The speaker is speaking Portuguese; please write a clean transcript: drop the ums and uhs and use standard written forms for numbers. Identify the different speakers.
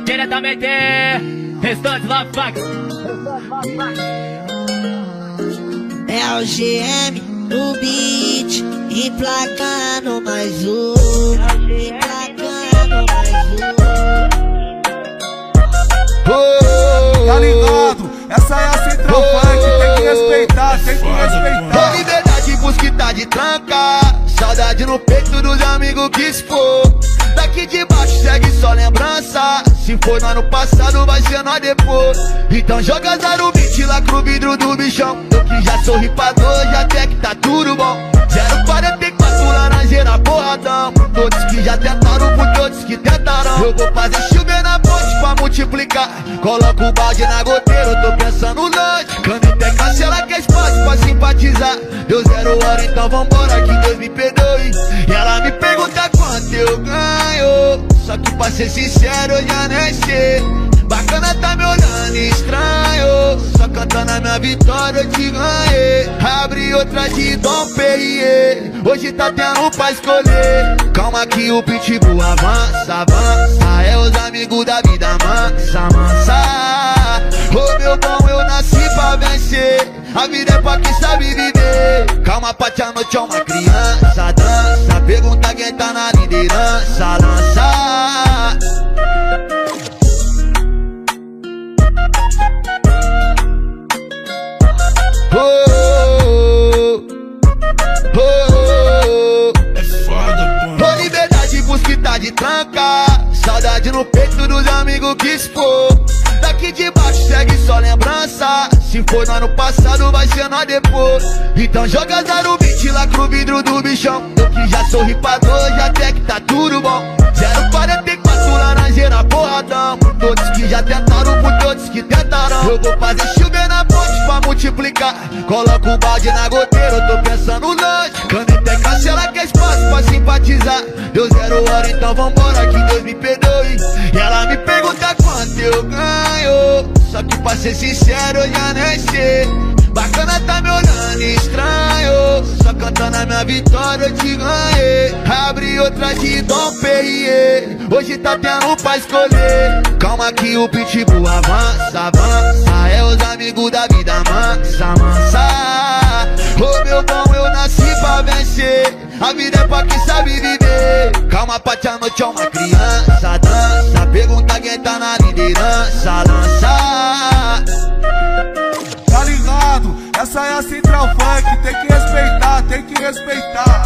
Speaker 1: diretamente Restante Love Fax.
Speaker 2: É o GM no beat, emplacando mais um, emplacando mais um.
Speaker 3: Tá ligado? Essa é a Central Funk, tem que respeitar, tem que respeitar.
Speaker 4: Liberdade pros que tá de tranca, saudade no peito dos amigos que se for. Daqui de baixo segue só lembrança, se for no ano passado vai ser nós depois. Então joga 020 lá pro vidro do bichão, eu que já sou ripador, já até que tá tudo bom. 044 laranjeira porradão, todos que já tentaram por todos que tentarão. Eu vou fazer chover na ponte pra multiplicar, coloco o balde na goteira, eu tô pensando longe. Caneta é cancela que é espaço pra simpatizar. Deu 0 hora, então vambora que Deus me perdoe. E ela me pergunta quanto eu ganho, só que pra ser sincero eu já nem sei. Bacana tá me olhando estranho, só cantando a minha vitória eu te ganhei. Abre outra de Dom Perrier, hoje tá tendo pra escolher. Calma que o pitbull avança, avança. É os amigos da vida mansa, mansa. Ô meu bom, eu nasci pra vencer, a vida é pra quem sabe viver. Calma, Pati, a noite é uma criança, dança. Pergunta quem tá na liderança, lança. Ô liberdade pros que tá de tranca, saudade no peito dos amigos que se for. Daqui de baixo segue só lembrança, se for no ano passado vai ser nós depois. Então joga 020 lá pro vidro do bichão, eu que já sou ripador, já até que tá tudo bom. 044 laranjeira porradão, todos que já tentaram por todos que tentarão. Eu vou fazer chover na ponte pra multiplicar, coloco o balde na goteira, eu tô pensando longe. Caneta é cancela que é espaço pra simpatizar. Deu 0 hora, então vambora que Deus me perdoe. E ela me pergunta quanto eu ganho, só que pra ser sincero eu já nem sei. Bacana tá me olhando estranho, só cantando a minha vitória eu te ganhei. Abre outra de Dom Perrier, hoje tá tendo pra escolher. Calma que o pitbull avança, avança. É os amigos da vida mansa, mansa. Ô meu bom, eu nasci pra vencer, a vida é pra quem sabe viver. Calma, Pati, a noite é uma criança, dança. Pergunta quem tá na liderança, lança.
Speaker 3: Tá ligado? Essa é a Central Funk, tem que respeitar, tem que respeitar.